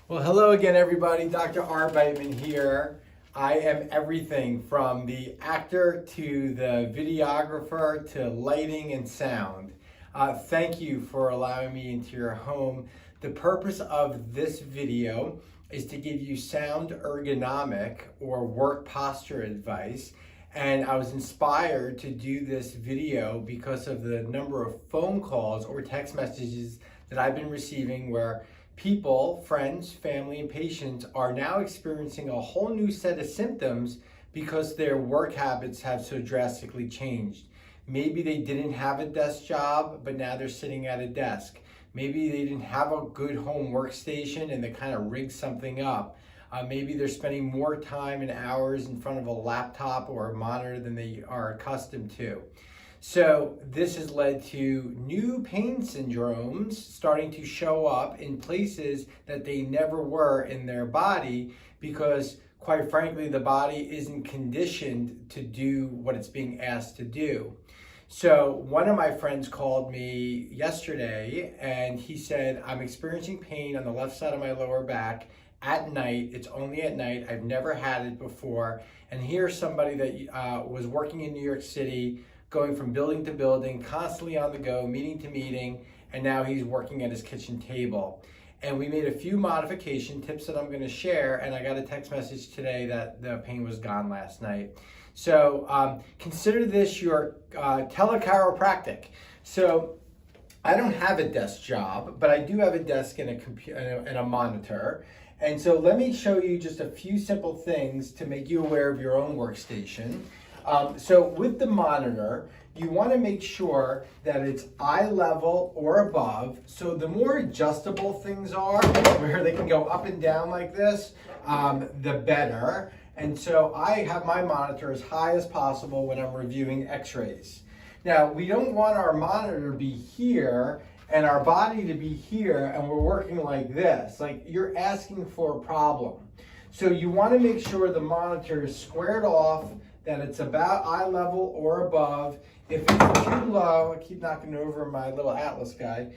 Well, hello again, everybody. Dr. Arbeitman here. I am everything from the actor to the videographer to lighting and sound. Thank you for allowing me into your home. The purpose of this video is to give you sound ergonomic or work posture advice. And I was inspired to do this video because of the number of phone calls or text messages that I've been receiving where people, friends, family, and patients are now experiencing a whole new set of symptoms because their work habits have so drastically changed. Maybe they didn't have a desk job, but now they're sitting at a desk. Maybe they didn't have a good home workstation and they kind of rigged something up. Maybe they're spending more time and hours in front of a laptop or a monitor than they are accustomed to. So this has led to new pain syndromes starting to show up in places that they never were in their body because, quite frankly, the body isn't conditioned to do what it's being asked to do. So one of my friends called me yesterday and he said, I'm experiencing pain on the left side of my lower back at night. It's only at night. I've never had it before. And here's somebody that was working in New York City, going from building to building, constantly on the go, meeting to meeting, and now he's working at his kitchen table. And we made a few modification tips that I'm gonna share, and I got a text message today that the pain was gone last night. So consider this your telechiropractic. So I don't have a desk job, but I do have a desk and a computer and a monitor. And so let me show you just a few simple things to make you aware of your own workstation. So with the monitor, you want to make sure that it's eye level or above. So the more adjustable things are, where they can go up and down like this, the better. And so I have my monitor as high as possible when I'm reviewing x-rays. Now, we don't want our monitor to be here and our body to be here and we're working like this. Like, you're asking for a problem. So you want to make sure the monitor is squared off, that it's about eye level or above. If it's too low, I keep knocking over my little Atlas guy.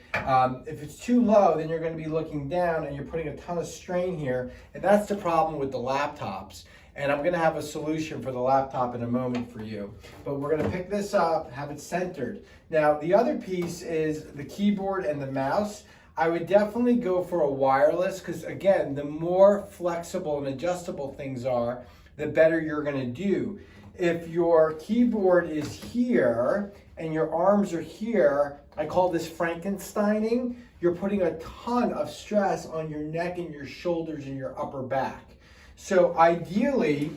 If it's too low, then you're going to be looking down and you're putting a ton of strain here. And that's the problem with the laptops. And I'm going to have a solution for the laptop in a moment for you. But we're going to pick this up, have it centered. Now, the other piece is the keyboard and the mouse. I would definitely go for a wireless because, again, the more flexible and adjustable things are, the better you're going to do. If your keyboard is here and your arms are here, I call this Frankensteining. You're putting a ton of stress on your neck and your shoulders and your upper back. So ideally,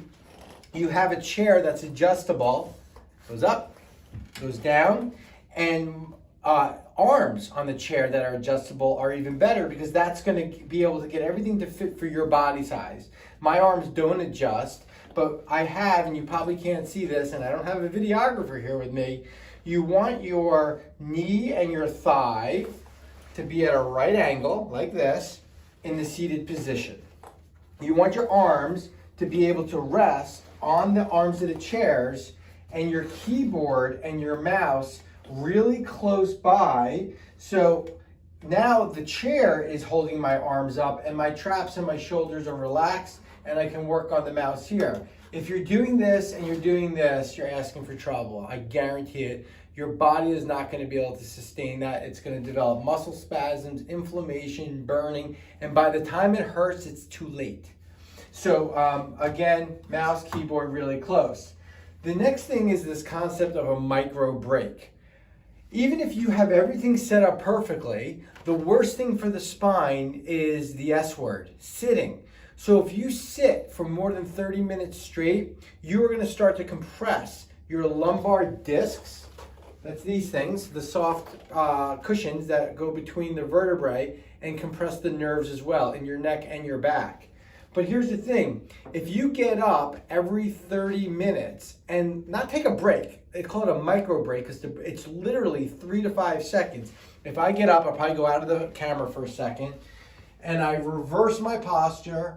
you have a chair that's adjustable, goes up, goes down, and arms on the chair that are adjustable are even better because that's going to be able to get everything to fit for your body size. My arms don't adjust, but I have, and you probably can't see this, and I don't have a videographer here with me, you want your knee and your thigh to be at a right angle, like this, in the seated position. You want your arms to be able to rest on the arms of the chairs and your keyboard and your mouse really close by. So now the chair is holding my arms up and my traps and my shoulders are relaxed and I can work on the mouse here. If you're doing this and you're doing this, you're asking for trouble. I guarantee it. Your body is not going to be able to sustain that. It's going to develop muscle spasms, inflammation, burning, and by the time it hurts, it's too late. So again, mouse, keyboard really close. The next thing is this concept of a micro break. Even if you have everything set up perfectly, the worst thing for the spine is the S word, sitting. So if you sit for more than 30 minutes straight, you are going to start to compress your lumbar discs. That's these things, the soft cushions that go between the vertebrae and compress the nerves as well in your neck and your back. But here's the thing, if you get up every 30 minutes and not take a break, they call it a micro break because it's literally 3 to 5 seconds. If I get up, I'll probably go out of the camera for a second and I reverse my posture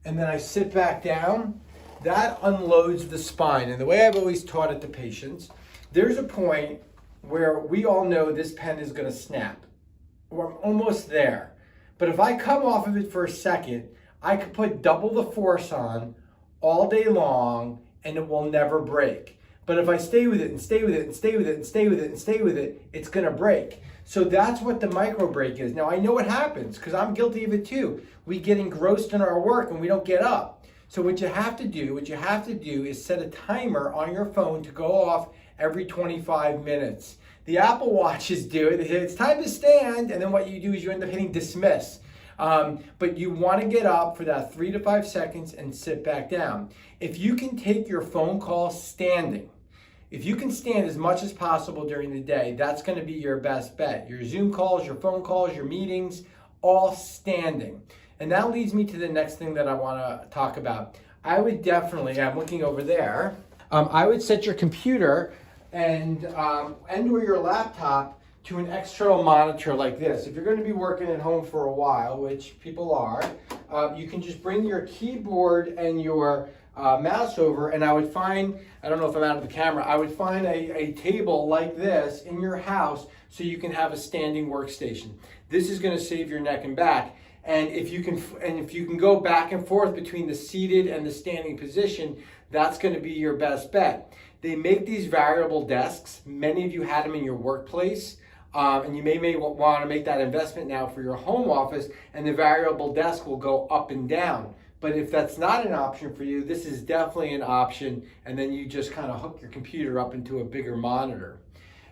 and then I sit back down, that unloads the spine. And the way I've always taught it to patients, there's a point where we all know this pen is going to snap. We're almost there. But if I come off of it for a second, I could put double the force on all day long and it will never break. But if I stay with it and stay with it and stay with it and stay with it and stay with it, it's gonna break. So that's what the micro break is. Now I know what happens because I'm guilty of it too. We get engrossed in our work and we don't get up. So what you have to do is set a timer on your phone to go off every 25 minutes. The Apple Watches do it. They say it's time to stand, and then what you do is you end up hitting dismiss. But you want to get up for that 3 to 5 seconds and sit back down. If you can take your phone call standing, if you can stand as much as possible during the day, that's going to be your best bet. Your Zoom calls, your phone calls, your meetings, all standing. And that leads me to the next thing that I want to talk about. I would definitely, I'm looking over there, I would set your computer and or your laptop to an external monitor like this. If you're going to be working at home for a while, which people are, you can just bring your keyboard and your mouse over, and I would find, I don't know if I'm out of the camera, I would find a table like this in your house so you can have a standing workstation. This is going to save your neck and back. And if you can go back and forth between the seated and the standing position, that's going to be your best bet. They make these variable desks. Many of you had them in your workplace. And you may want to make that investment now for your home office, and the variable desk will go up and down. But if that's not an option for you, this is definitely an option, and then you just kind of hook your computer up into a bigger monitor.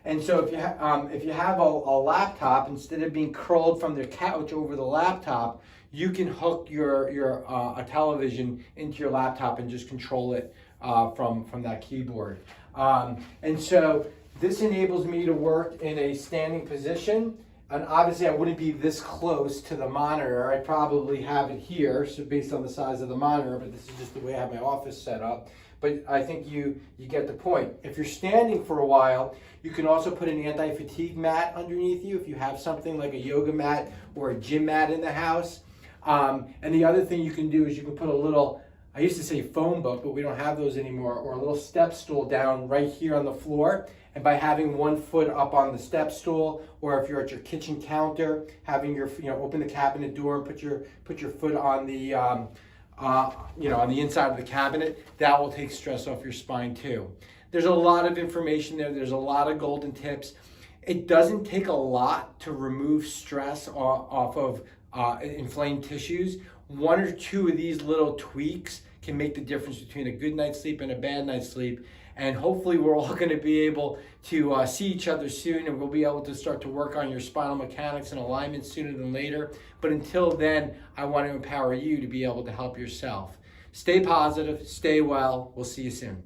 And so if you have a laptop, instead of being curled from the couch over the laptop, you can hook a television into your laptop and just control it from that keyboard. And so this enables me to work in a standing position. And obviously I wouldn't be this close to the monitor. I'd probably have it here, so based on the size of the monitor, but this is just the way I have my office set up. But I think you get the point. If you're standing for a while, you can also put an anti-fatigue mat underneath you if you have something like a yoga mat or a gym mat in the house. And the other thing you can do is you can put a little, I used to say phone book, but we don't have those anymore, or a little step stool down right here on the floor. And by having one foot up on the step stool, or if you're at your kitchen counter, having your, open the cabinet door and put your foot on the, on the inside of the cabinet, that will take stress off your spine too. There's a lot of information there. There's a lot of golden tips. It doesn't take a lot to remove stress off of inflamed tissues. 1 or 2 of these little tweaks can make the difference between a good night's sleep and a bad night's sleep. And hopefully we're all going to be able to see each other soon, and we'll be able to start to work on your spinal mechanics and alignment sooner than later. But until then, I want to empower you to be able to help yourself. Stay positive, stay well. We'll see you soon.